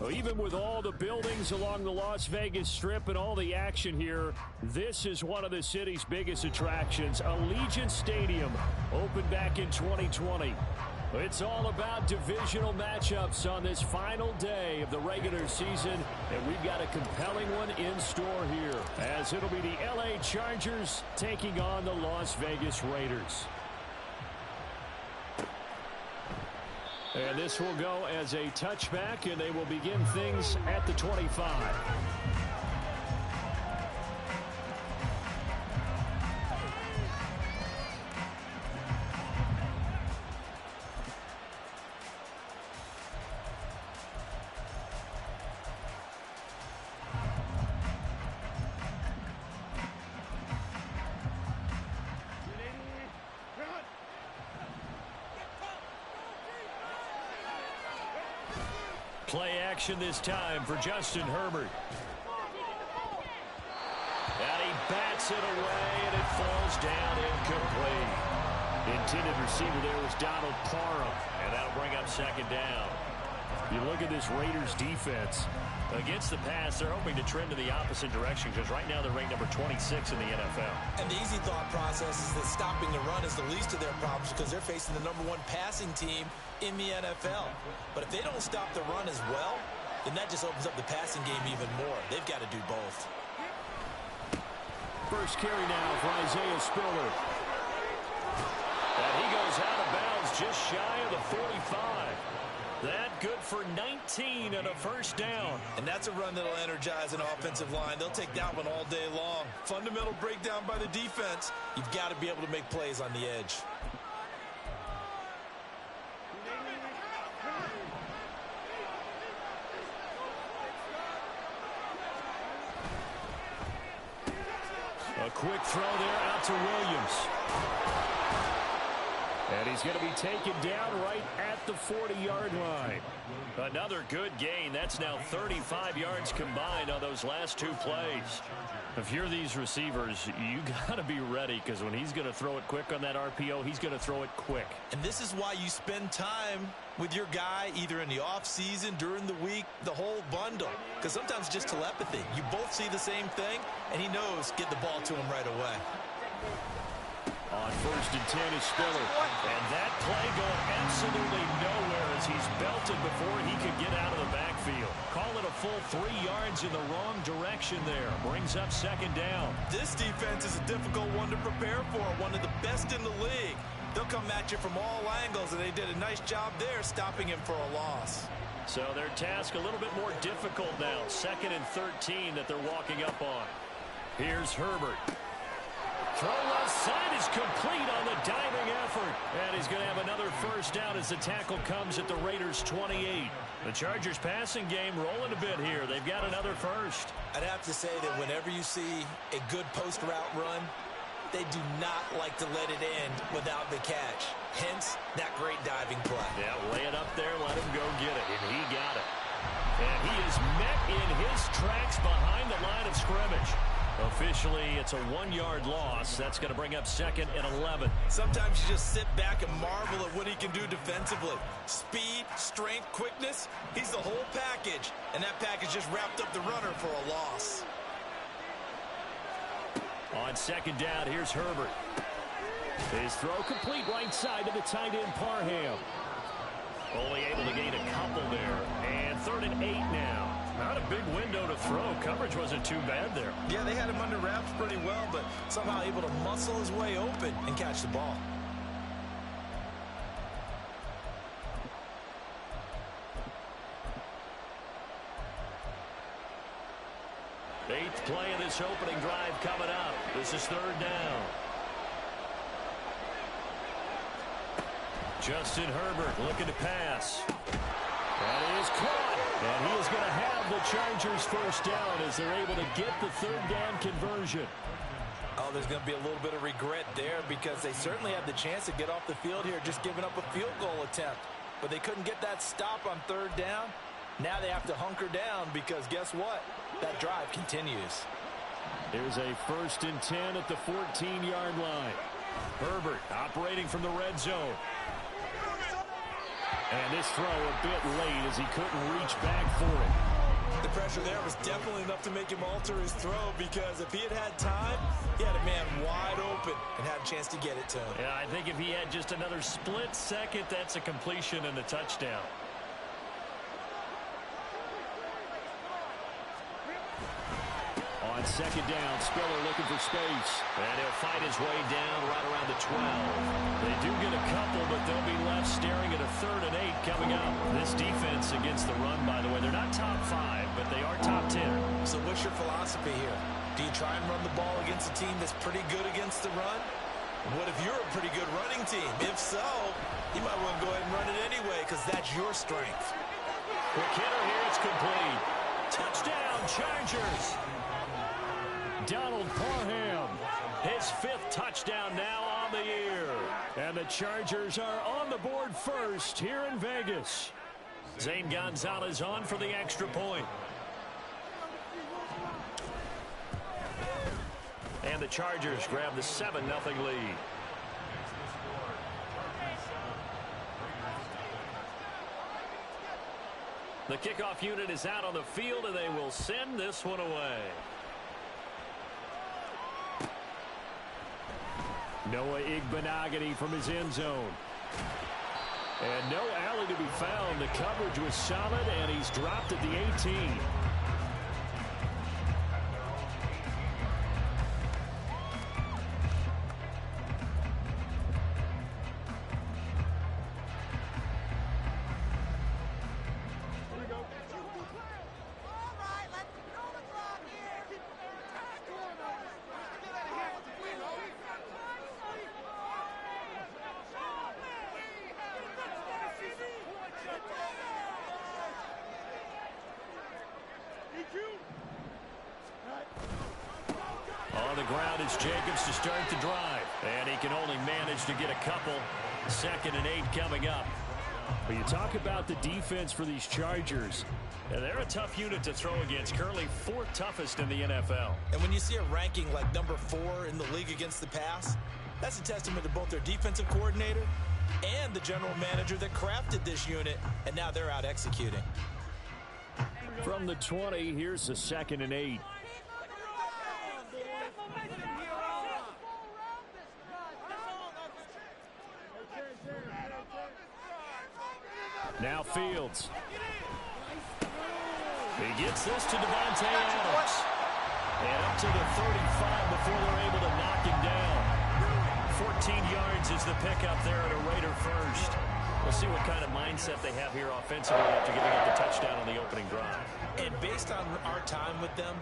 Well, even with all the buildings along the Las Vegas Strip and all the action here, this is one of the city's biggest attractions. Allegiant Stadium opened back in 2020. It's all about divisional matchups on this final day of the regular season, and we've got a compelling one in store here, as it'll be the LA Chargers taking on the Las Vegas Raiders. And this will go as a touchback, and they will begin things at the 25. Play action this time for Justin Herbert. And he bats it away, and it falls down incomplete. The intended receiver there was Donald Parham, and that'll bring up second down. You look at this Raiders defense. Against the pass, they're hoping to trend in the opposite direction because right now they're ranked number 26 in the NFL. And the easy thought process is that stopping the run is the least of their problems because they're facing the #1 passing team in the NFL. But if they don't stop the run as well, then that just opens up the passing game even more. They've got to do both. First carry now for Isaiah Spiller. And he goes out of bounds just shy of the 45. That good for 19 and a first down. And that's a run that'll energize an offensive line. They'll take that one all day long. Fundamental breakdown by the defense. You've got to be able to make plays on the edge. A quick throw there out to Williams. And he's going to be taken down right at the 40-yard line. Another good gain. That's now 35 yards combined on those last two plays. If you're these receivers, you got to be ready because when he's going to throw it quick on that RPO, he's going to throw it quick. And this is why you spend time with your guy either in the offseason, during the week, the whole bundle. Because sometimes just telepathy. You both see the same thing, and he knows get the ball to him right away. On 1st and 10 is Spiller. And that play going absolutely nowhere as he's belted before he could get out of the backfield. Call it a full 3 yards in the wrong direction there. Brings up second down. This defense is a difficult one to prepare for. One of the best in the league. They'll come at you from all angles, and they did a nice job there stopping him for a loss. So their task a little bit more difficult now. 2nd and 13 that they're walking up on. Here's Herbert. Throw left side is complete on the diving effort. And he's going to have another first down as the tackle comes at the Raiders' 28. The Chargers passing game rolling a bit here. They've got another first. I'd have to say that whenever you see a good post route run, they do not like to let it end without the catch. Hence, that great diving play. Yeah, lay it up there, let him go get it. And he got it. And he is met in his tracks behind the line of scrimmage. Officially, it's a 1-yard loss. That's going to bring up 2nd and 11. Sometimes you just sit back and marvel at what he can do defensively. Speed, strength, quickness, he's the whole package. And that package just wrapped up the runner for a loss. On 2nd down, here's Herbert. His throw complete right side to the tight end Parham. Only able to gain a couple there. And 3rd and 8 now. Not a big window to throw. Coverage wasn't too bad there. Yeah, they had him under wraps pretty well, but somehow able to muscle his way open and catch the ball. Eighth play of this opening drive coming up. This is 3rd down. Justin Herbert looking to pass. That is caught. And he is going to have the Chargers first down as they're able to get the 3rd down conversion. Oh, there's going to be a little bit of regret there because they certainly had the chance to get off the field here just giving up a field goal attempt. But they couldn't get that stop on 3rd down. Now they have to hunker down because guess what? That drive continues. Here's a 1st and 10 at the 14-yard line. Herbert operating from the red zone. And this throw a bit late as he couldn't reach back for it. The pressure there was definitely enough to make him alter his throw, because if he had had time, he had a man wide open and had a chance to get it to him. Yeah, I think if he had just another split second, that's a completion and a touchdown. On second down, Spiller looking for space. And he'll fight his way down right around the 12. They do get a couple, but they'll be left staring at a 3rd and 8 coming up. This defense against the run, by the way, they're not top 5, but they are top 10. So what's your philosophy here? Do you try and run the ball against a team that's pretty good against the run? What if you're a pretty good running team? If so, you might want to go ahead and run it anyway, because that's your strength. Quick hitter here, it's complete. Touchdown, Chargers. Donald Parham, his 5th touchdown now on the year. And the Chargers are on the board first here in Vegas. Zane Gonzalez on for the extra point. And the Chargers grab the 7-0 lead. The kickoff unit is out on the field, and they will send this one away. Noah Igbenogany from his end zone. And no alley to be found. The coverage was solid, and he's dropped at the 18. On the ground is Jacobs to start the drive. And he can only manage to get a couple. 2nd and 8 coming up. But you talk about the defense for these Chargers. And they're a tough unit to throw against. Currently 4th toughest in the NFL. And when you see a ranking like number 4 in the league against the pass, that's a testament to both their defensive coordinator and the general manager that crafted this unit. And now they're out executing. From the 20, here's the 2nd and 8. Now Fields. He gets this to Devontae Adams. And up to the 35 before they're able to knock him down. 14 yards is the pickup there at a Raider first. We'll see what kind of mindset they have here offensively after giving up the touchdown on the opening drive. And based on our time with them,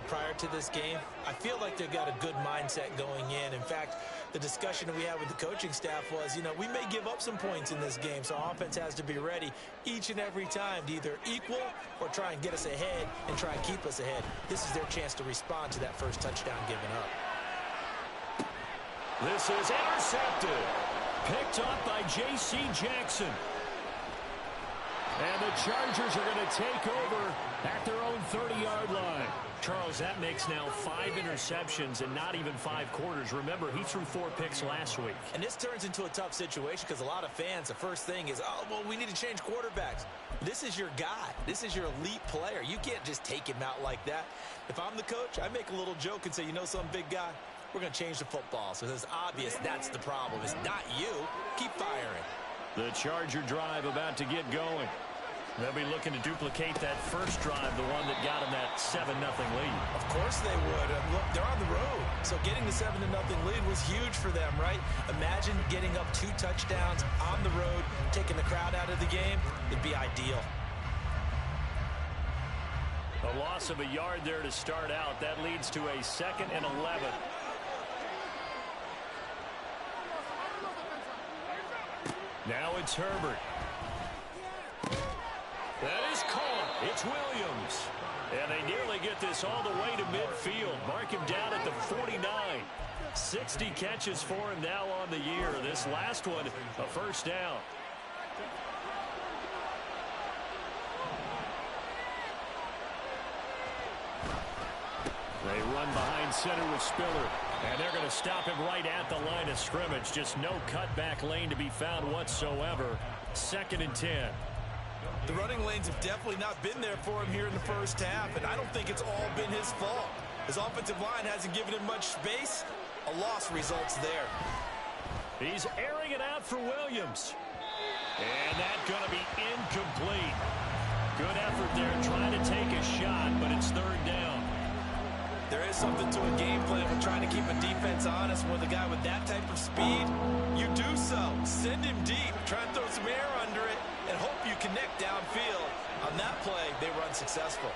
prior to this game, I feel like they've got a good mindset going in. In fact, the discussion that we had with the coaching staff was, we may give up some points in this game, so our offense has to be ready each and every time to either equal or try and get us ahead and try and keep us ahead. This is their chance to respond to that first touchdown given up. This is intercepted. Picked up by J.C. Jackson. And the Chargers are going to take over at their own 30-yard line. Charles, that makes now 5 interceptions in not even 5 quarters. Remember, he threw 4 picks last week. And this turns into a tough situation because a lot of fans, the first thing is, we need to change quarterbacks. This is your guy. This is your elite player. You can't just take him out like that. If I'm the coach, I make a little joke and say, some big guy, we're going to change the football. So it's obvious that's the problem. It's not you. Keep firing. The Charger drive about to get going. They'll be looking to duplicate that first drive, the one that got them that 7-0 lead. Of course they would. Look, they're on the road. So getting the 7-0 lead was huge for them, right? Imagine getting up 2 touchdowns on the road, taking the crowd out of the game. It'd be ideal. A loss of a yard there to start out. That leads to a 2nd and 11. Now it's Herbert. That is caught. It's Williams. And they nearly get this all the way to midfield. Mark him down at the 49. 60 catches for him now on the year. This last one, a first down. They run behind center with Spiller. And they're going to stop him right at the line of scrimmage. Just no cutback lane to be found whatsoever. 2nd and 10. The running lanes have definitely not been there for him here in the first half, and I don't think it's all been his fault. His offensive line hasn't given him much space. A loss results there. He's airing it out for Williams. And that's going to be incomplete. Good effort there trying to take a shot, but it's 3rd down. There is something to a game plan with trying to keep a defense honest. With a guy with that type of speed, you do so. Send him deep. Try and throw some air under it and hope you connect downfield. On that play, they run successful.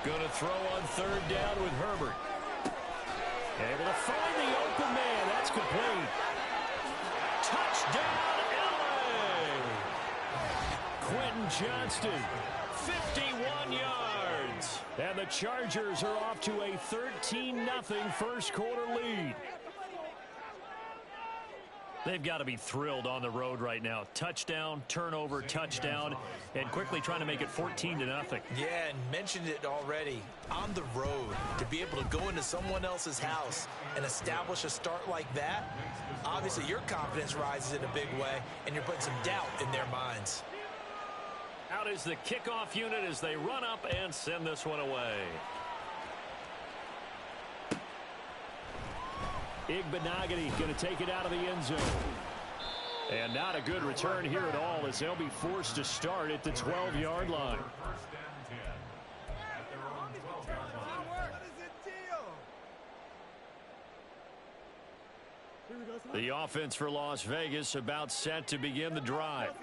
Going to throw on 3rd down with Herbert. Able to find the open man. That's complete. Touchdown, LA! Quentin Johnston, 51 yards. And the Chargers are off to a 13-0 first quarter lead. They've got to be thrilled on the road right now. Touchdown, turnover, touchdown, and quickly trying to make it 14-0. Yeah, and mentioned it already. On the road, to be able to go into someone else's house and establish a start like that, obviously your confidence rises in a big way, and you're putting some doubt in their minds. Out is the kickoff unit as they run up and send this one away. Igbenogany going to take it out of the end zone. And not a good return here at all as they'll be forced to start at the 12-yard line. The offense for Las Vegas about set to begin the drive.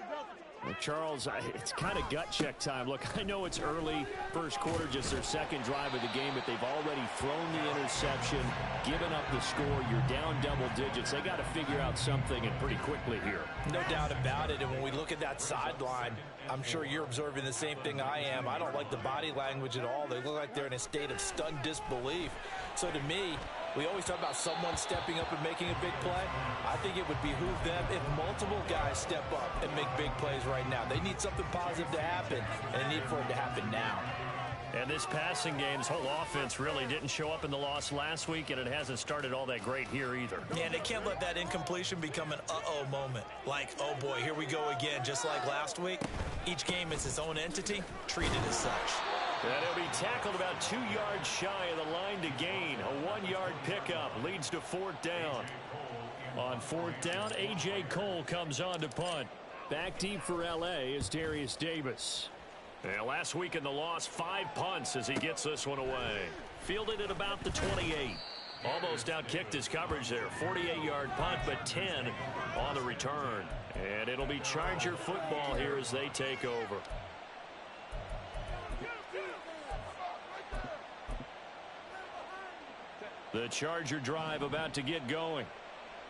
Well, Charles, it's kind of gut check time. Look, I know it's early, first quarter, just their 2nd drive of the game, but they've already thrown the interception, given up the score. You're down double digits. They got to figure out something, and pretty quickly here. No doubt about it, and when we look at that sideline, I'm sure you're observing the same thing I am. I don't like the body language at all. They look like they're in a state of stunned disbelief. So to me, we always talk about someone stepping up and making a big play. I think it would behoove them if multiple guys step up and make big plays right now. They need something positive to happen, and they need for it to happen now. And this passing game, this whole offense really didn't show up in the loss last week, and it hasn't started all that great here either. Yeah, and they can't let that incompletion become an uh-oh moment. Like, oh boy, here we go again, just like last week. Each game is its own entity, treated as such. And he'll be tackled about 2 yards shy of the line to gain. A 1-yard pickup leads to 4th down. On 4th down, A.J. Cole comes on to punt. Back deep for L.A. is Darius Davis. And last week in the loss, 5 punts as he gets this one away. Fielded at about the 28. Almost outkicked his coverage there. 48-yard punt, but 10 on the return. And it'll be Charger football here as they take over. The Charger drive about to get going.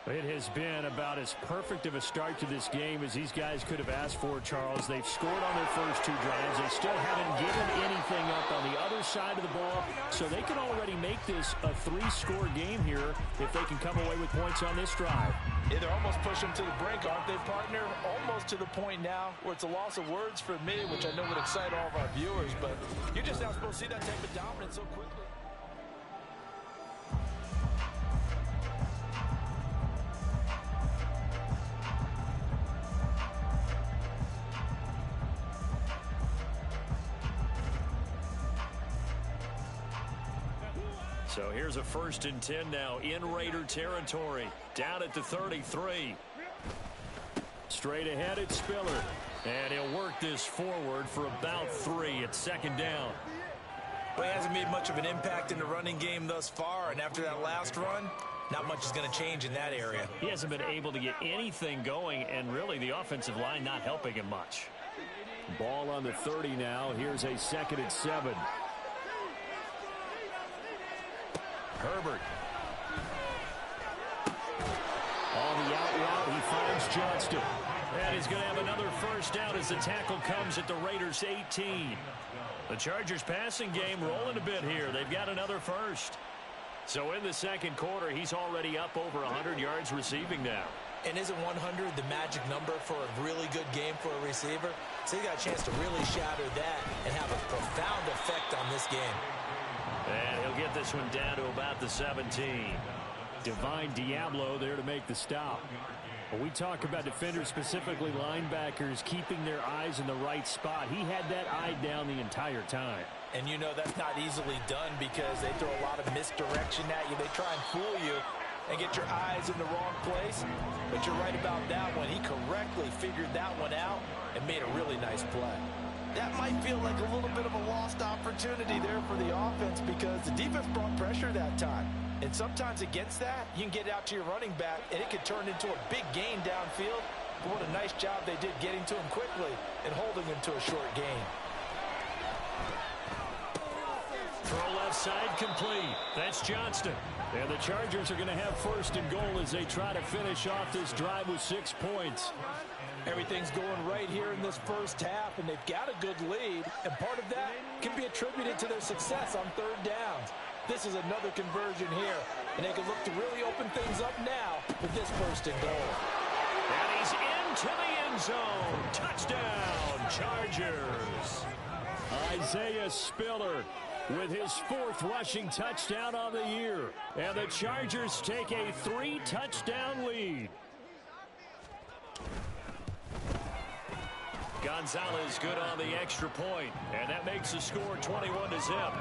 It has been about as perfect of a start to this game as these guys could have asked for, Charles. They've scored on their first 2 drives. They still haven't given anything up on the other side of the ball, so they can already make this a 3-score game here if they can come away with points on this drive. Yeah, they're almost pushing them to the brink, aren't they, partner? Almost to the point now where it's a loss of words for me, which I know would excite all of our viewers, but you're just not supposed to see that type of dominance so quickly. So here's a 1st and 10 now in Raider territory. Down at the 33. Straight ahead it's Spiller. And he'll work this forward for about 3 at 2nd down. Well, he hasn't made much of an impact in the running game thus far, and after that last run, not much is going to change in that area. He hasn't been able to get anything going, and really the offensive line not helping him much. Ball on the 30 now. Here's a 2nd and 7. Herbert. On the out route, he finds Johnston. And he's going to have another 1st down as the tackle comes at the Raiders' 18. The Chargers passing game rolling a bit here. They've got another 1st. So in the 2nd quarter, he's already up over 100 yards receiving now. And isn't 100 the magic number for a really good game for a receiver? So he got a chance to really shatter that and have a profound effect on this game. And he'll get this one down to about the 17. Divine Diablo there to make the stop. When we talk about defenders, specifically linebackers, keeping their eyes in the right spot, he had that eye down the entire time. And you know that's not easily done because they throw a lot of misdirection at you. They try and fool you and get your eyes in the wrong place. But you're right about that one. He correctly figured that one out and made a really nice play. That might feel like a little bit of a lost opportunity there for the offense because the defense brought pressure that time. And sometimes against that, you can get out to your running back, and it could turn into a big gain downfield. But what a nice job they did getting to him quickly and holding him to a short gain. Throw left side complete. That's Johnston. And the Chargers are going to have first and goal as they try to finish off this drive with 6 points. Everything's going right here in this first half, and they've got a good lead. And part of that can be attributed to their success on third downs. This is another conversion here, and they can look to really open things up now with this first and goal. And he's into the end zone. Touchdown, Chargers. Isaiah Spiller with his 4th rushing touchdown on the year. And the Chargers take a 3-touchdown lead. Gonzalez good on the extra point, and that makes the score 21-0.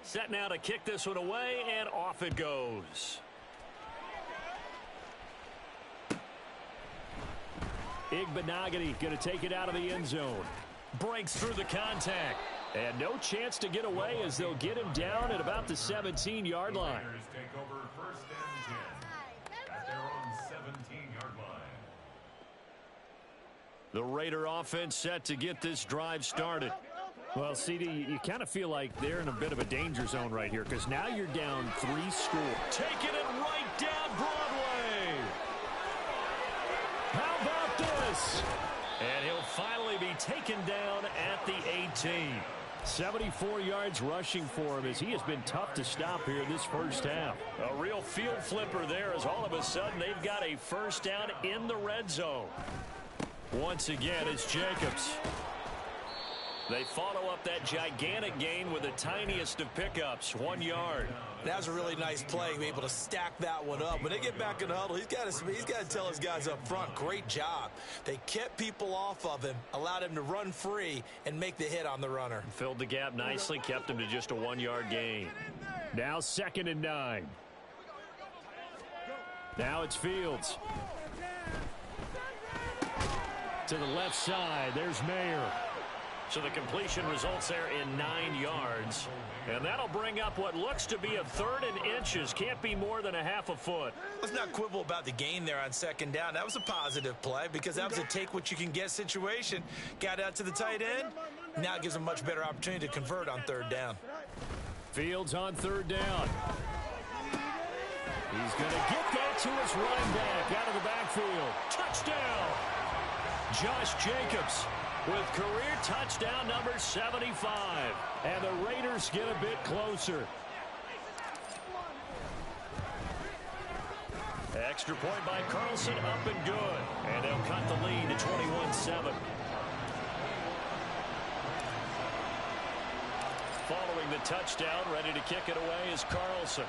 Set now to kick this one away, and off it goes. Igbenogany going to take it out of the end zone. Breaks through the contact. And no chance to get away as they'll get him down at about the 17-yard line. Take over first and 10 at their own 17-yard line. The Raider offense set to get this drive started. Well, CD, you kind of feel like they're in a bit of a danger zone right here because now you're down 3 score. Taking it right down Broadway. How about this? And he'll finally be taken down at the 18. 74 yards rushing for him as he has been tough to stop here this first half. A real field flipper there as all of a sudden they've got a first down in the red zone. Once again, it's Jacobs. They follow up that gigantic gain with the tiniest of pickups, 1 yard. That was a really nice play, be able to stack that one up. When they get back in the huddle, he's got to tell his guys up front, great job. They kept people off of him, allowed him to run free, and make the hit on the runner. Filled the gap nicely, kept him to just a 1 yard gain. Now 2nd and 9. Now it's Fields. To the left side, there's Mayer. So the completion results there in 9 yards. And that'll bring up what looks to be a 3rd and inches. Can't be more than a half a foot. Let's not quibble about the gain there on 2nd down. That was a positive play because that was a take-what-you-can-get situation. Got out to the tight end. Now it gives them a much better opportunity to convert on 3rd down. Fields on 3rd down. He's going to get that to his running back out of the backfield. Touchdown! Josh Jacobs with career touchdown number 75. And the Raiders get a bit closer. Extra point by Carlson, up and good. And they'll cut the lead to 21-7. Following the touchdown, ready to kick it away is Carlson.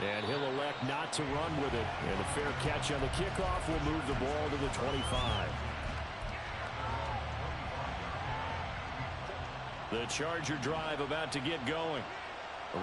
And he'll elect not to run with it. And a fair catch on the kickoff will move the ball to the 25. The Charger drive about to get going.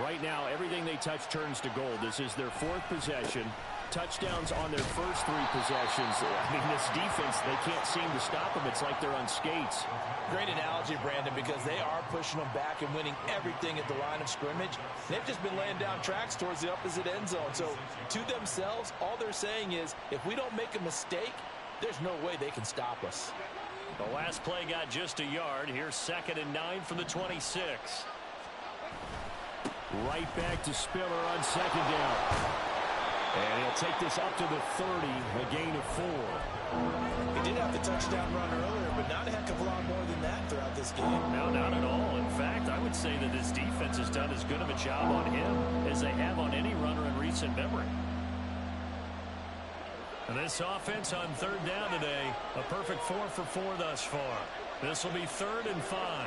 Right now, everything they touch turns to gold. This is their 4th possession. Touchdowns on their first 3 possessions. I mean, this defense, they can't seem to stop them. It's like they're on skates. Great analogy, Brandon, because they are pushing them back and winning everything at the line of scrimmage. They've just been laying down tracks towards the opposite end zone. So to themselves, all they're saying is, if we don't make a mistake, there's no way they can stop us. The last play got just a yard. Here's 2nd and 9 from the 26. Right back to Spiller on 2nd down. And he'll take this up to the 30, a gain of 4. He did have the touchdown run earlier, but not a heck of a lot more than that throughout this game. No, not at all. In fact, I would say say that this defense has done as good of a job on him as they have on any runner in recent memory. And this offense on third down today, a perfect 4 for 4 thus far. This will be 3rd and 5.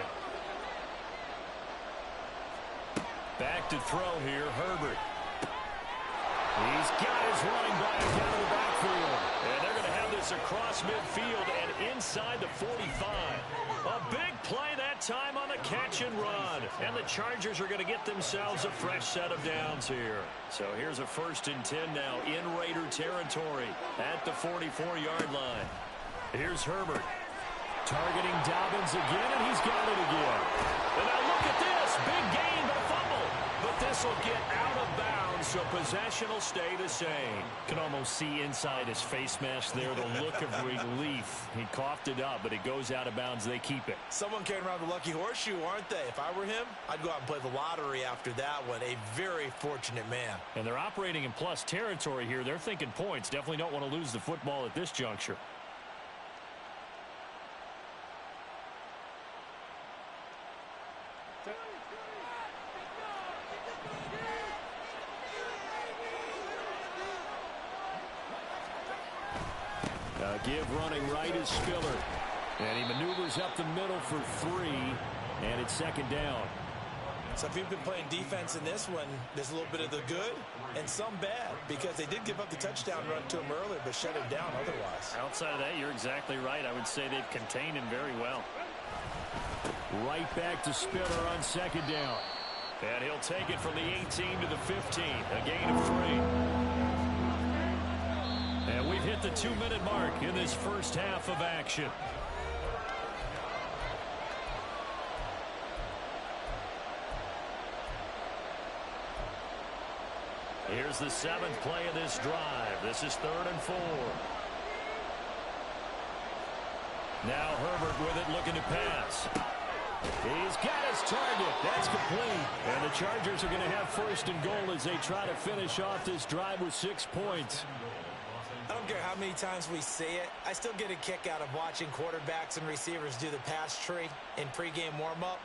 Back to throw here, Herbert. He's got his running back out of the backfield. And they're going to have this across midfield and inside the 45. A big play that time on the catch and run. And the Chargers are going to get themselves a fresh set of downs here. So here's a 1st and 10 now in Raider territory at the 44-yard line. Here's Herbert. Targeting Dobbins again, and he's got it again. And now look at this. Big gain, but a fumble. But this will get out of bounds, so possession will stay the same. Can almost see inside his face mask there the look of relief. He coughed it up, but it goes out of bounds. They keep it. Someone carrying around the lucky horseshoe, aren't they? If I were him, I'd go out and play the lottery after that one. A very fortunate man. And they're operating in plus territory here. They're thinking points. Definitely don't want to lose the football at this juncture. Give running right is Spiller. And he maneuvers up the middle for 3. And it's 2nd down. So if you've been playing defense in this one, there's a little bit of the good and some bad. Because they did give up the touchdown run to him earlier, but shut him down otherwise. Outside of that, you're exactly right. I would say they've contained him very well. Right back to Spiller on 2nd down. And he'll take it from the 18 to the 15. A gain of 3. And we've hit the 2-minute mark in this first half of action. Here's the 7th play of this drive. This is 3rd and 4. Now Herbert with it, looking to pass. He's got his target. That's complete. And the Chargers are going to have 1st and goal as they try to finish off this drive with 6 points. I don't care how many times we say it. I still get a kick out of watching quarterbacks and receivers do the pass tree in pregame warm-up.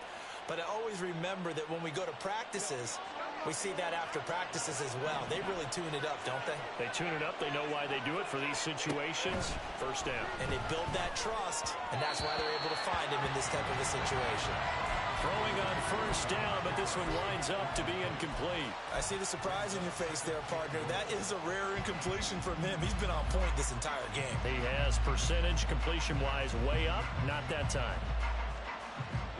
But I always remember that when we go to practices, we see that after practices as well. They really tune it up, don't they? They tune it up. They know why they do it for these situations. 1st down. And they build that trust, and that's why they're able to find him in this type of a situation. Throwing on 1st down, but this one winds up to be incomplete. I see the surprise in your face there, partner. That is a rare incompletion from him. He's been on point this entire game. He has percentage completion-wise way up. Not that time.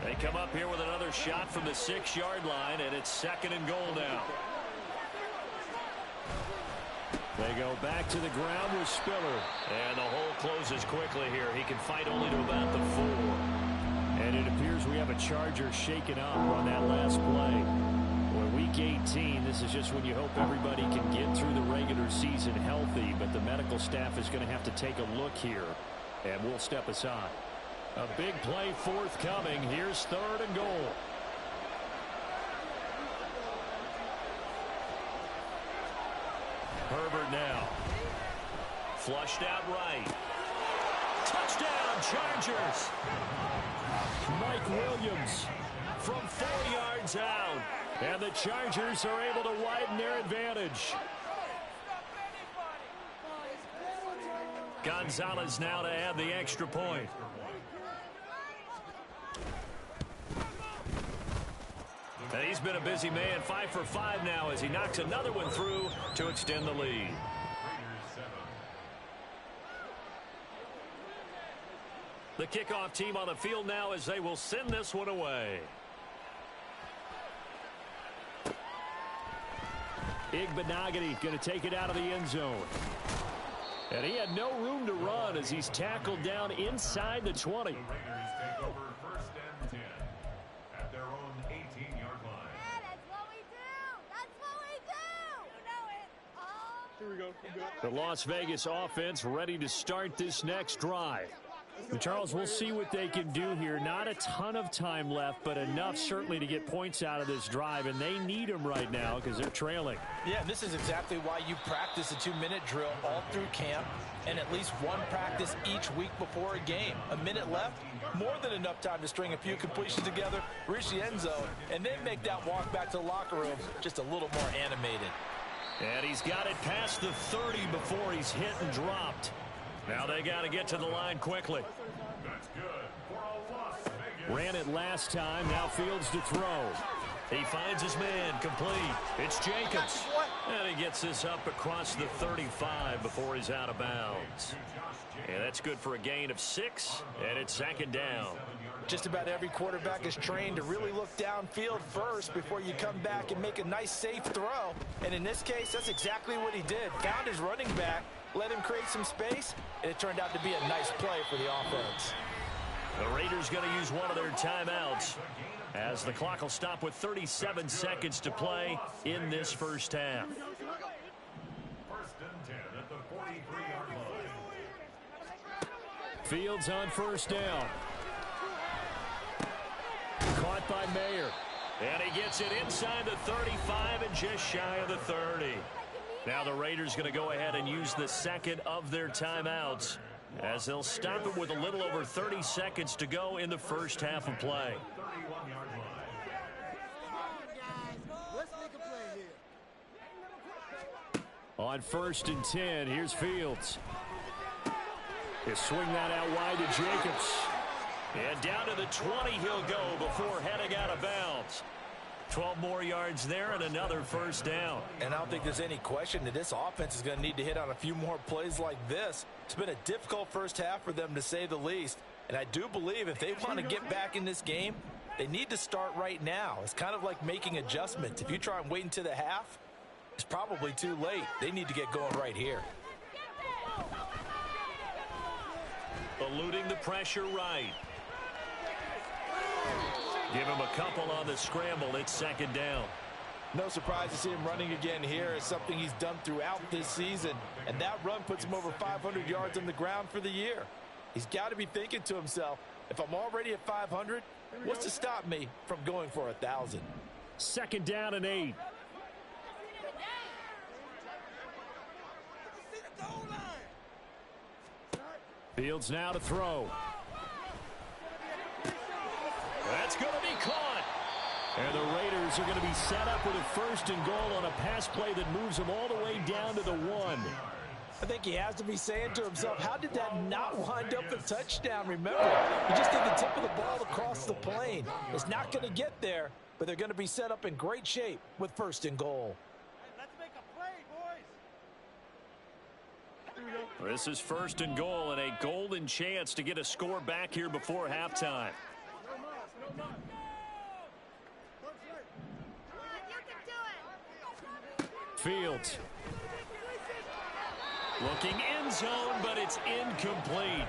They come up here with another shot from the 6-yard line, and it's 2nd and goal now. They go back to the ground with Spiller. And the hole closes quickly here. He can fight only to about the 4. And it appears we have a Charger shaken up on that last play. Well, Week 18, this is just when you hope everybody can get through the regular season healthy, but the medical staff is going to have to take a look here, and we'll step aside. A big play forthcoming. Here's 3rd and goal. Herbert now. Flushed out right. Touchdown, Chargers. Mike Williams from 4 yards out. And the Chargers are able to widen their advantage. Gonzalez now to add the extra point. And he's been a busy man, 5 for 5 now as he knocks another one through to extend the lead. The kickoff team on the field now as they will send this one away. Igbenogany going to take it out of the end zone. And he had no room to run as he's tackled down inside the 20. The Raiders take over 1st and 10 at their own 18-yard line. Yeah, that's what we do. That's what we do. You know it. Here we go. The Las Vegas offense ready to start this next drive. Charles, we'll see what they can do here. Not a ton of time left, but enough certainly to get points out of this drive, and they need them right now because they're trailing. Yeah, and this is exactly why you practice a 2-minute drill all through camp and at least one practice each week before a game. A minute left, more than enough time to string a few completions together, reach the end zone, and then make that walk back to the locker room just a little more animated. And he's got it past the 30 before he's hit and dropped. Now they got to get to the line quickly. That's good for a Las Vegas. Ran it last time. Now Fields to throw. He finds his man complete. It's Jacobs. And he gets this up across the 35 before he's out of bounds. And that's good for a gain of 6. And it's second down. Just about every quarterback is trained to really look downfield first before you come back and make a nice safe throw. And in this case, that's exactly what he did. Found his running back, let him create some space, and it turned out to be a nice play for the offense. The Raiders going to use one of their timeouts as the clock will stop with 37 seconds to play in this first half. First and 10 at the 43-yard line. Fields on first down. Caught by Mayer. And he gets it inside the 35 and just shy of the 30. Now the Raiders going to go ahead and use the second of their timeouts as they'll stop it with a little over 30 seconds to go in the first half of play. 31-yard line. On first and 10, here's Fields. He'll swing that out wide to Jacobs. And down to the 20 he'll go before heading out of bounds. 12 more yards there and another first down. And I don't think there's any question that this offense is going to need to hit on a few more plays like this. It's been a difficult first half for them, to say the least. And I do believe if they want to get back in this game, they need to start right now. It's kind of like making adjustments. If you try and wait until the half, it's probably too late. They need to get going right here. Eluding the pressure right. Give him a couple on the scramble. It's second down. No surprise to see him running again here. It's something he's done throughout this season. And that run puts him over 500 yards on the ground for the year. He's got to be thinking to himself, if I'm already at 500, what's to stop me from going for 1,000? Second down and 8. Fields now to throw. That's going to be caught. And the Raiders are going to be set up with a first and goal on a pass play that moves them all the way down to the 1. I think he has to be saying to himself, how did that not wind up a touchdown? Remember, he just did the tip of the ball across the plane. It's not going to get there, but they're going to be set up in great shape with first and goal. Let's make a play, boys. This is first and goal and a golden chance to get a score back here before halftime. Fields. Looking end zone, but it's incomplete.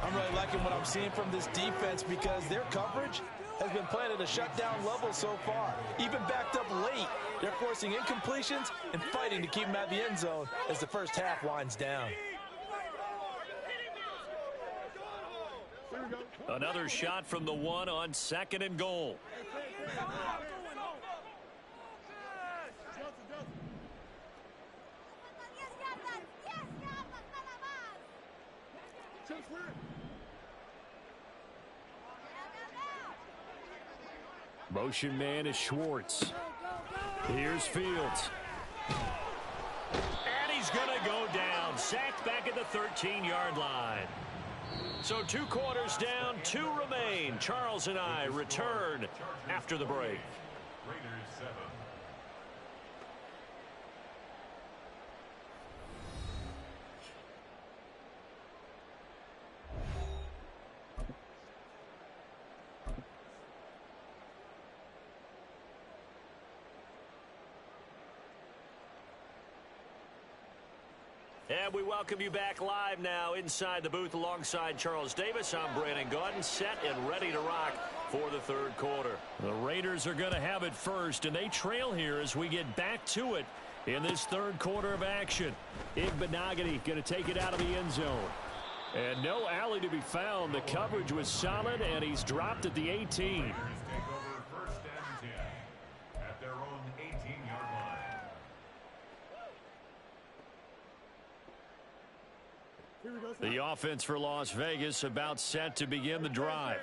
I'm really liking what I'm seeing from this defense because their coverage has been playing at a shutdown level so far. Even backed up late, they're forcing incompletions and fighting to keep them out of the end zone as the first half winds down. Another shot from the 1 on second and goal. Motion man is Schwartz. Here's Fields. And he's going to go down. Sacked back at the 13-yard line. So 2 quarters down, 2 remain. Charles and I return after the break. Raiders 7. And we welcome you back live now inside the booth alongside Charles Davis. I'm Brandon Gaudin, set and ready to rock for the third quarter. The Raiders are going to have it first, and they trail here as we get back to it in this third quarter of action. Igbinoghene going to take it out of the end zone. And no alley to be found. The coverage was solid, and he's dropped at the 18. Raiders take over first and 10 at their own 18-yard line. The offense for Las Vegas about set to begin the drive.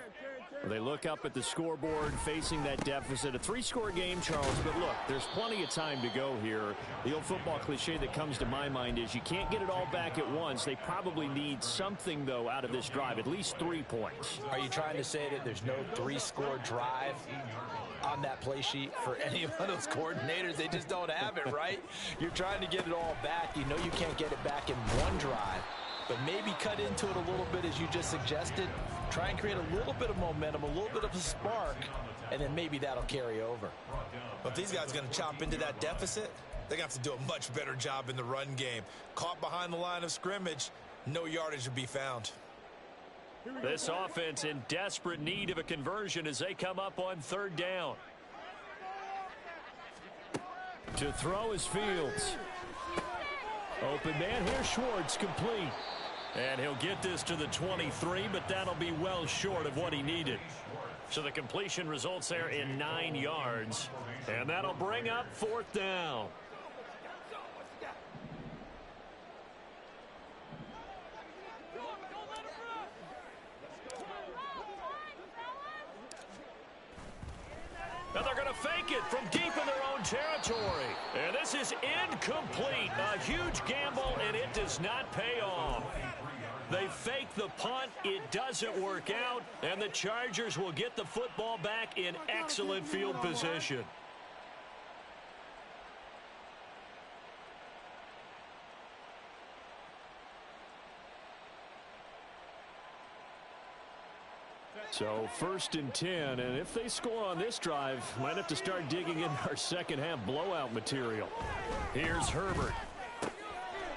They look up at the scoreboard facing that deficit. A 3-score game, Charles, but look, there's plenty of time to go here. The old football cliche that comes to my mind is you can't get it all back at once. They probably need something, though, out of this drive, at least 3 points. Are you trying to say that there's no 3-score drive on that play sheet for any of those coordinators? They just don't have it, right? You're trying to get it all back. You know you can't get it back in one drive. But maybe cut into it a little bit, as you just suggested. Try and create a little bit of momentum, a little bit of a spark, and then maybe that'll carry over. But if these guys are going to chop into that deficit, they're going to have to do a much better job in the run game. Caught behind the line of scrimmage, no yardage to be found. This offense in desperate need of a conversion as they come up on 3rd down. To throw is Fields. Open man here, Schwartz, complete. And he'll get this to the 23, but that'll be well short of what he needed. So the completion results there in 9 yards. And that'll bring up 4th down. Now they're going to fake it from deep in their own territory. And this is incomplete. A huge gamble, and it does not pay off. They fake the punt. It doesn't work out. And the Chargers will get the football back in excellent field position. So 1st and 10, and if they score on this drive, might have to start digging in our second half blowout material. Here's Herbert.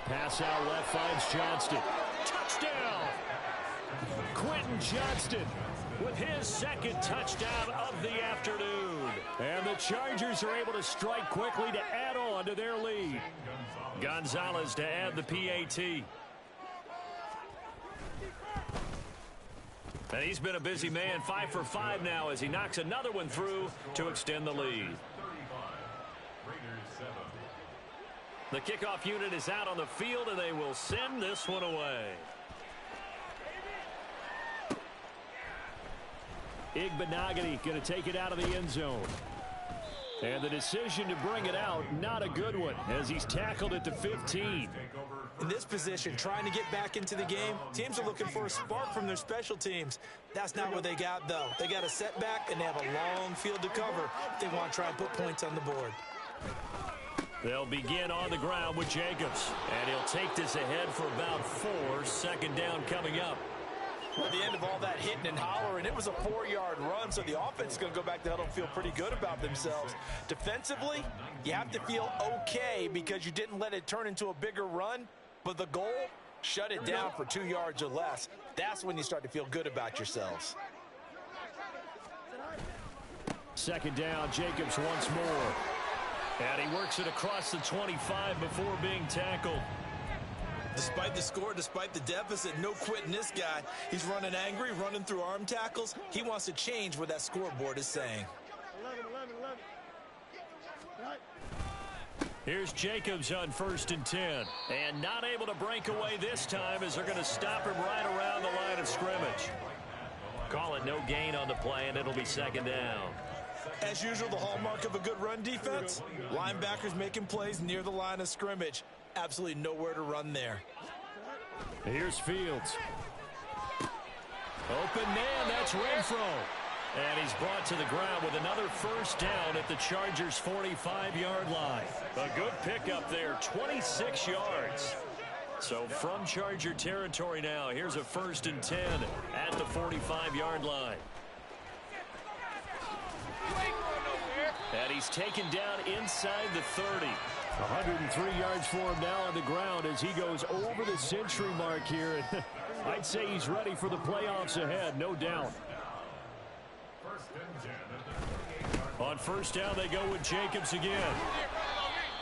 Pass out left finds Johnston. Touchdown! Quentin Johnston with his 2nd touchdown of the afternoon. And the Chargers are able to strike quickly to add on to their lead. Gonzalez to add the PAT. And he's been a busy man, 5 for 5 now as he knocks another one through to extend the lead. The kickoff unit is out on the field, and they will send this one away. Igbenogany going to take it out of the end zone. And the decision to bring it out, not a good one, as he's tackled at the 15. In this position, trying to get back into the game, teams are looking for a spark from their special teams. That's not what they got, though. They got a setback, and they have a long field to cover if they want to try and put points on the board. They'll begin on the ground with Jacobs, and he'll take this ahead for about 4. 2nd down coming up. At the end of all that hitting and hollering, it was a 4-yard run, so the offense is going to go back to huddle and feel pretty good about themselves. Defensively, you have to feel okay because you didn't let it turn into a bigger run, but the goal, shut it down for 2 yards or less. That's when you start to feel good about yourselves. 2nd down, Jacobs once more. And he works it across the 25 before being tackled. Despite the score, despite the deficit, no quitting this guy. He's running angry, running through arm tackles. He wants to change what that scoreboard is saying. 11. Here's Jacobs on 1st and 10. And not able to break away this time as they're going to stop him right around the line of scrimmage. Call it no gain on the play, and it'll be 2nd down. As usual, the hallmark of a good run defense, linebackers making plays near the line of scrimmage. Absolutely nowhere to run there. Here's Fields. Open man, that's Renfro. And he's brought to the ground with another 1st down at the Chargers' 45-yard line. A good pickup there, 26 yards. So from Charger territory now, here's a 1st and 10 at the 45-yard line. And he's taken down inside the 30. 103 yards for him now on the ground as he goes over the century mark here. I'd say he's ready for the playoffs ahead, no doubt. On 1st down, they go with Jacobs again.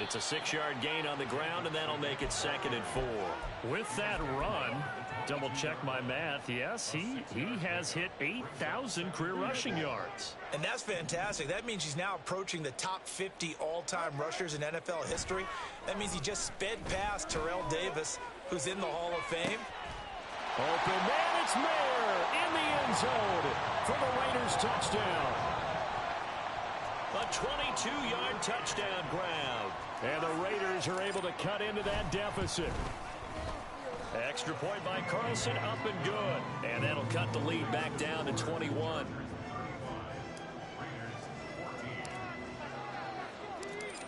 It's a 6-yard gain on the ground, and that'll make it 2nd and 4. With that run, double-check my math, yes, he has hit 8,000 career rushing yards. And that's fantastic. That means he's now approaching the top 50 all-time rushers in NFL history. That means he just sped past Terrell Davis, who's in the Hall of Fame. Open man, it's Mayer in the end zone for the Raiders touchdown. A 22-yard touchdown grab. And the Raiders are able to cut into that deficit. Extra point by Carlson, up and good. And that'll cut the lead back down to 21.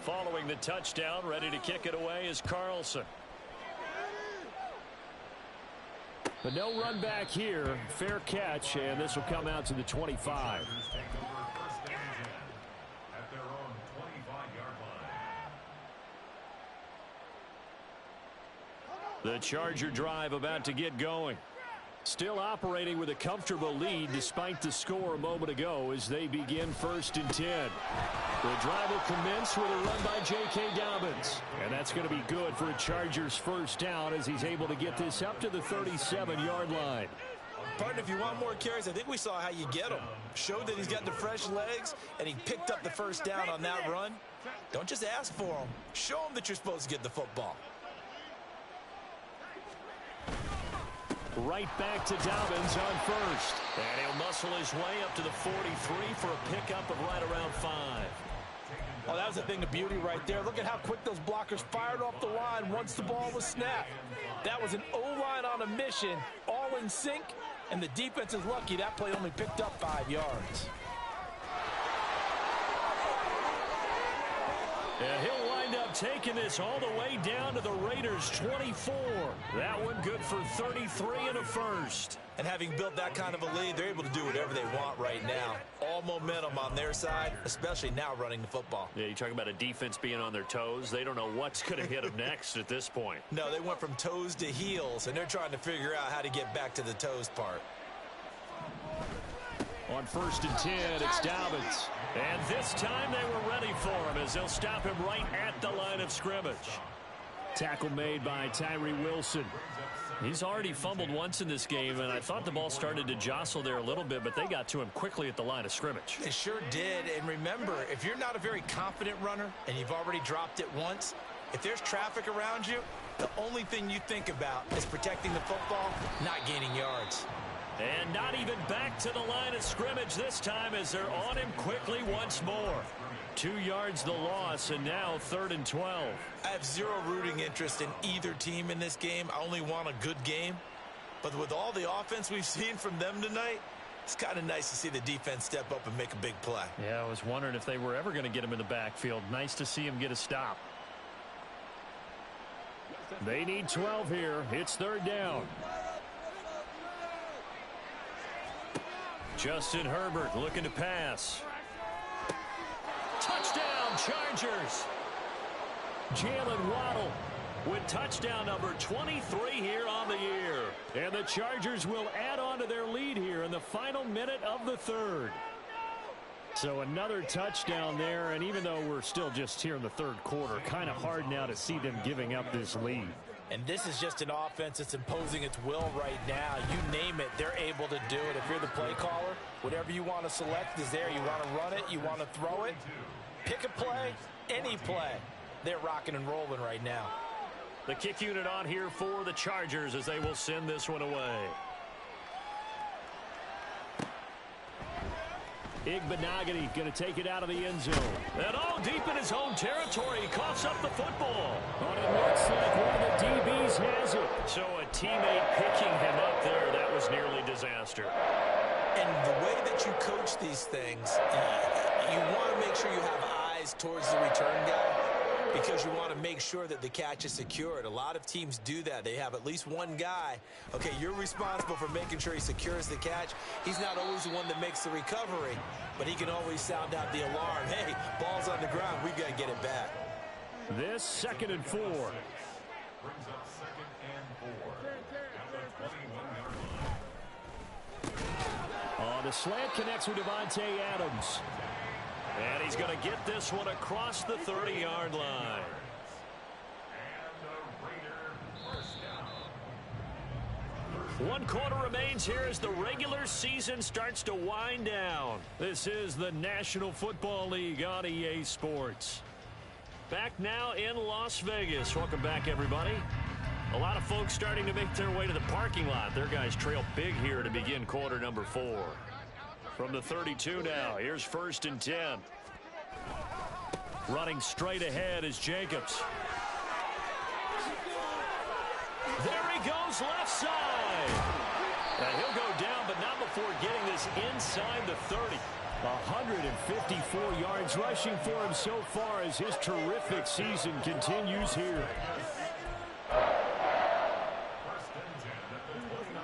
Following the touchdown, ready to kick it away is Carlson. But no run back here. Fair catch, and this will come out to the 25. The Charger drive about to get going. Still operating with a comfortable lead despite the score a moment ago as they begin 1st and 10. The drive will commence with a run by J.K. Dobbins. And that's going to be good for a Chargers first down as he's able to get this up to the 37-yard line. Partner, if you want more carries, I think we saw how you get them. Showed that he's got the fresh legs, and he picked up the first down on that run. Don't just ask for them. Show them that you're supposed to get the football. Right back to Dobbins on first. And he'll muscle his way up to the 43 for a pickup of right around 5. Oh, that was a thing of beauty right there. Look at how quick those blockers fired off the line once the ball was snapped. That was an O-line on a mission, all in sync, and the defense is lucky that play only picked up 5 yards. And he'll wind up taking this all the way down to the Raiders' 24. That one good for 33 and a first. And having built that kind of a lead, they're able to do whatever they want right now. All momentum on their side, especially now running the football. Yeah, you talk about a defense being on their toes. They don't know what's going to hit them next at this point. No, they went from toes to heels, and they're trying to figure out how to get back to the toes part. On 1st and 10, it's Dobbins. And this time they were ready for him as they'll stop him right at the line of scrimmage. Tackle made by Tyree Wilson. He's already fumbled once in this game, and I thought the ball started to jostle there a little bit, but they got to him quickly at the line of scrimmage. They sure did. And remember, if you're not a very confident runner and you've already dropped it once, if there's traffic around you, the only thing you think about is protecting the football, not gaining yards. And not even back to the line of scrimmage this time as they're on him quickly once more. 2 yards the loss, and now 3rd and 12. I have zero rooting interest in either team in this game. I only want a good game. But with all the offense we've seen from them tonight, it's kind of nice to see the defense step up and make a big play. Yeah, I was wondering if they were ever going to get him in the backfield. Nice to see him get a stop. They need 12 here. It's 3rd down. Justin Herbert looking to pass. Touchdown, Chargers. Jalen Waddle with touchdown number 23 here on the year. And the Chargers will add on to their lead here in the final minute of the 3rd. So another touchdown there, and even though we're still just here in the 3rd quarter, kind of hard now to see them giving up this lead. And this is just an offense that's imposing its will right now. You name it, they're able to do it. If you're the play caller, whatever you want to select is there. You want to run it, you want to throw it. Pick a play, any play. They're rocking and rolling right now. The kick unit on here for the Chargers as they will send this one away. Igbenogany going to take it out of the end zone. And all deep in his own territory. He coughs up the football. But it looks like one of the DBs has it. So a teammate picking him up there, that was nearly disaster. And the way that you coach these things, you want to make sure you have eyes towards the return guy because you want to make sure that the catch is secured. A lot of teams do that. They have at least one guy. Okay, you're responsible for making sure he secures the catch. He's not always the one that makes the recovery, but he can always sound out the alarm. Hey, ball's on the ground. We've got to get it back. This 2nd and 4. Brings up 2nd and 4 at the 21-yard line. The slant connects with Devontae Adams. And he's going to get this one across the 30-yard line. One quarter remains here as the regular season starts to wind down. This is the National Football League on EA Sports. Back now in Las Vegas. Welcome back, everybody. A lot of folks starting to make their way to the parking lot. Their guys trail big here to begin quarter number 4. From the 32 now, here's 1st and 10. Running straight ahead is Jacobs. There he goes, left side. And he'll go down, but not before getting this inside the 30. 154 yards rushing for him so far as his terrific season continues here.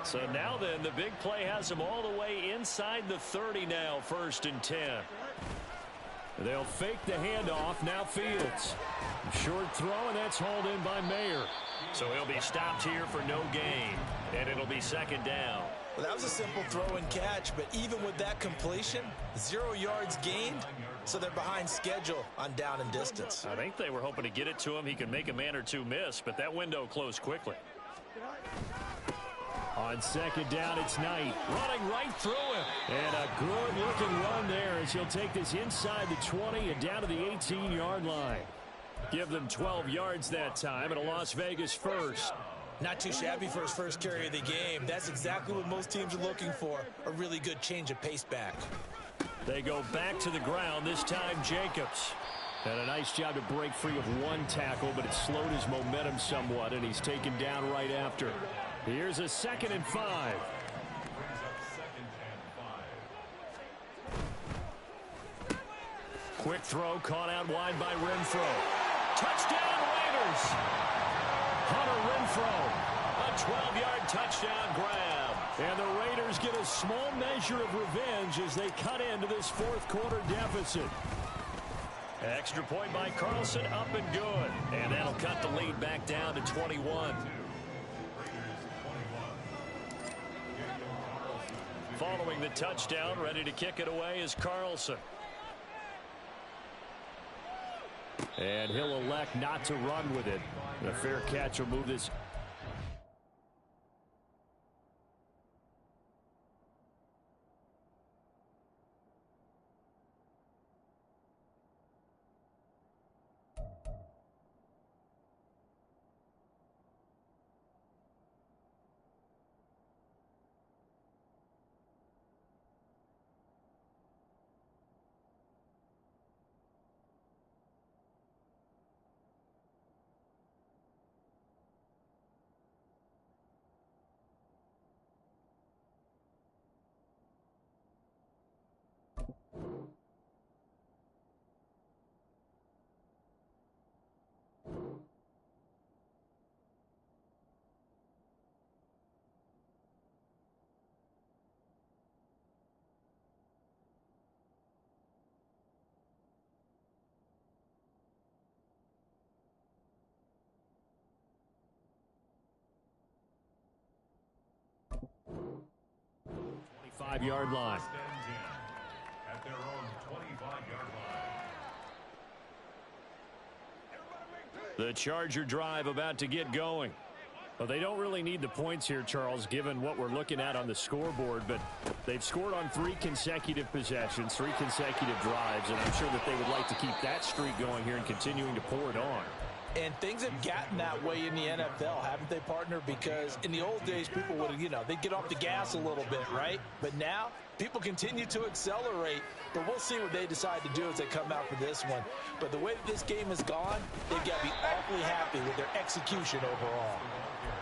So now then, the big play has him all the way inside the 30 now, 1st and 10. They'll fake the handoff, now Fields. Short throw, and that's hauled in by Mayer. So he'll be stopped here for no gain, and it'll be 2nd down. Well, that was a simple throw and catch, but even with that completion, 0 yards gained, so they're behind schedule on down and distance. I think they were hoping to get it to him. He could make a man or two miss, but that window closed quickly. On 2nd down, it's Knight running right through him. And a good-looking run there as he'll take this inside the 20 and down to the 18-yard line. Give them 12 yards that time and a Las Vegas first. Not too shabby for his first carry of the game. That's exactly what most teams are looking for, a really good change of pace back. They go back to the ground, this time Jacobs. And a nice job to break free of one tackle, but it slowed his momentum somewhat, and he's taken down right after. Here's a 2nd and 5. Quick throw caught out wide by Renfro. Touchdown Raiders! Hunter Renfro, a 12-yard touchdown grab. And the Raiders get a small measure of revenge as they cut into this 4th quarter deficit. Extra point by Carlson, up and good. And that'll cut the lead back down to 21. Following the touchdown, ready to kick it away is Carlson. And he'll elect not to run with it. A fair catch will move this. Five-yard line. At their own 25-yard line. The Charger drive about to get going. Well, they don't really need the points here, Charles, given what we're looking at on the scoreboard, but they've scored on 3 consecutive possessions, 3 consecutive drives, and I'm sure that they would like to keep that streak going here and continuing to pour it on. And things have gotten that way in the NFL, haven't they, partner? Because in the old days, people would, they'd get off the gas a little bit, right? But now, people continue to accelerate. But we'll see what they decide to do as they come out for this one. But the way that this game has gone, they've got to be awfully happy with their execution overall.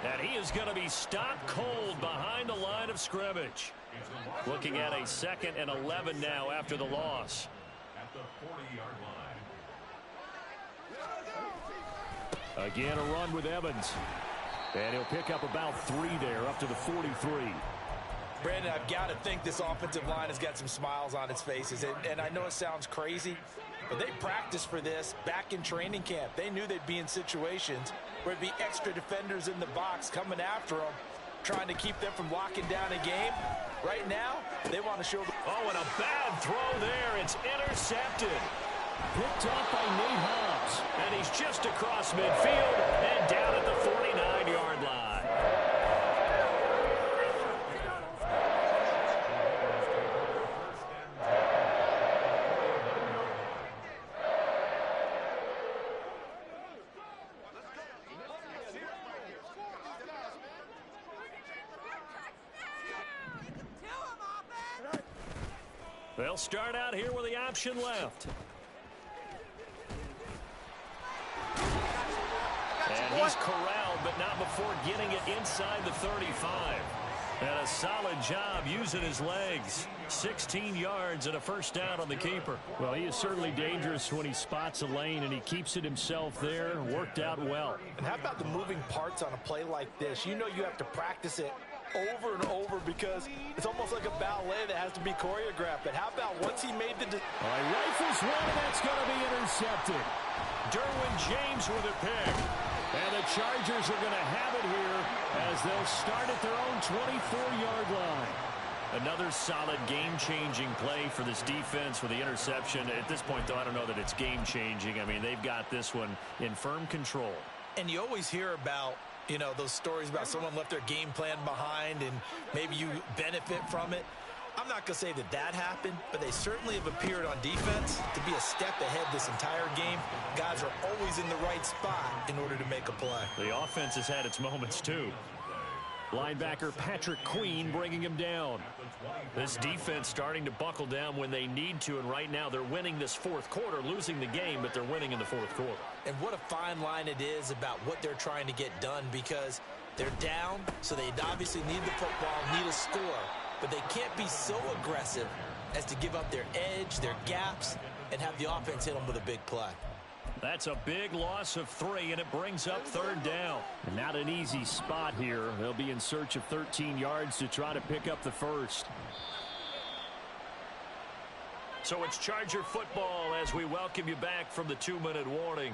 And he is going to be stopped cold behind the line of scrimmage. Looking at a 2nd and 11 now after the loss. At the 40-yard line. Again, a run with Evans. And he'll pick up about 3 there, up to the 43. Brandon, I've got to think this offensive line has got some smiles on its faces. And I know it sounds crazy, but they practiced for this back in training camp. They knew they'd be in situations where it'd be extra defenders in the box coming after them, trying to keep them from locking down a game. Right now, they want to show. Oh, and a bad throw there. It's intercepted. Picked off by Nate Hobbs. And he's just across midfield and down at the 49-yard line. They'll start out here with the option left. And he's corralled, but not before getting it inside the 35. And a solid job using his legs. 16 yards and a first down on the keeper. Well, he is certainly dangerous when he spots a lane, and he keeps it himself there. Worked out well. And how about the moving parts on a play like this? You know you have to practice it over and over because it's almost like a ballet that has to be choreographed. But how about once he made the... All right, rifles one, and that's going to be intercepted. Derwin James with a pick. And the Chargers are going to have it here as they'll start at their own 24-yard line. Another solid game-changing play for this defense with the interception. At this point, though, I don't know that it's game-changing. I mean, they've got this one in firm control. And you always hear about, you know, those stories about someone left their game plan behind and maybe you benefit from it. I'm not going to say that that happened, but they certainly have appeared on defense to be a step ahead this entire game. Guys are always in the right spot in order to make a play. The offense has had its moments, too. Linebacker Patrick Queen bringing him down. This defense starting to buckle down when they need to, and right now they're winning this fourth quarter, losing the game, but they're winning in the fourth quarter. And what a fine line it is about what they're trying to get done, because they're down, so they obviously need the football, need a score, but they can't be so aggressive as to give up their edge, their gaps, and have the offense hit them with a big play. That's a big loss of 3, and it brings up third down. And not an easy spot here. They'll be in search of 13 yards to try to pick up the first. So it's Charger football as we welcome you back from the 2-minute warning.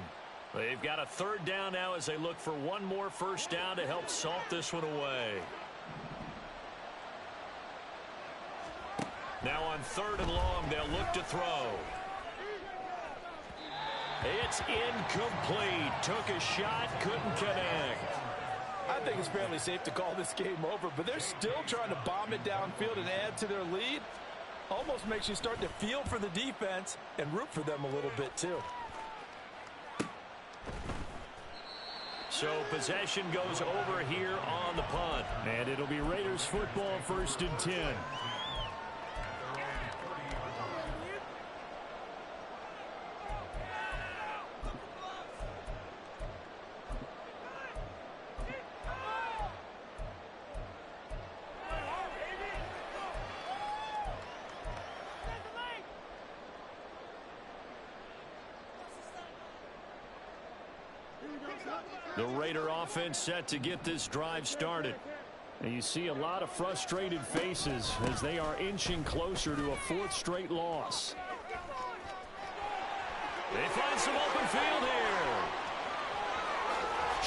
They've got a third down now as they look for one more first down to help salt this one away. Now on third and long, they'll look to throw. It's incomplete. Took a shot, couldn't connect. I think it's fairly safe to call this game over, but they're still trying to bomb it downfield and add to their lead. Almost makes you start to feel for the defense and root for them a little bit too. So possession goes over here on the punt. And it'll be Raiders football, 1st and 10. The Raider offense set to get this drive started. And you see a lot of frustrated faces as they are inching closer to a 4th straight loss. They find some open field here.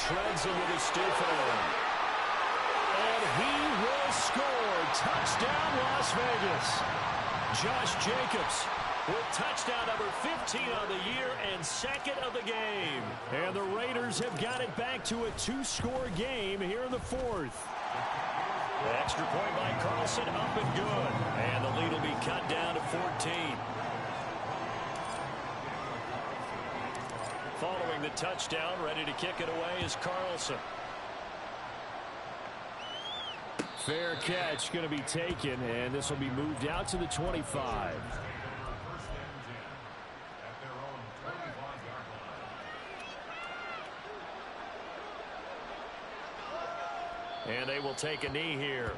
Shreds him with a stiff arm. And he will score. Touchdown, Las Vegas. Josh Jacobs with touchdown number 15 on the year and 2nd of the game. And the Raiders have got it back to a 2-score game here in the 4th. The extra point by Carlson, up and good. And the lead will be cut down to 14. Following the touchdown, ready to kick it away is Carlson. Fair catch going to be taken, and this will be moved out to the 25. And they will take a knee here.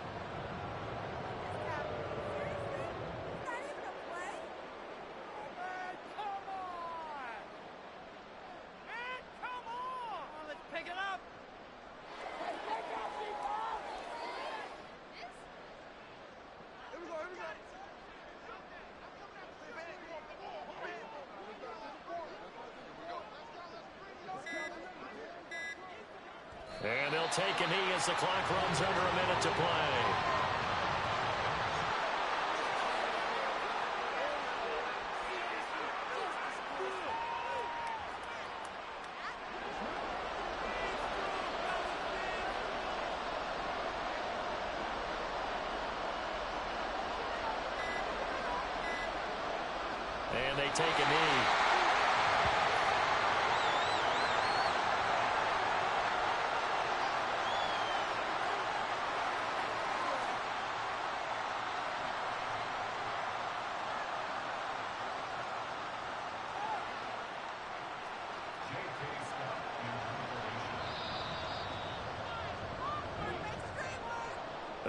Let's pick it up. Here we go. And they'll will take a knee as the clock runs under a minute to play. And they take a knee.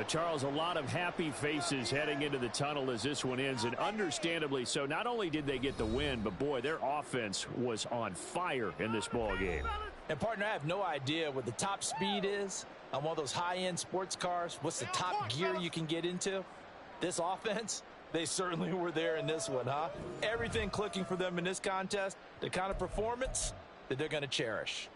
Charles, a lot of happy faces heading into the tunnel as this one ends, and understandably so. Not only did they get the win, but, boy, their offense was on fire in this ball game. And, partner, I have no idea what the top speed is on one of those high-end sports cars. What's the top gear you can get into? This offense, they certainly were there in this one, huh? Everything clicking for them in this contest, the kind of performance that they're going to cherish.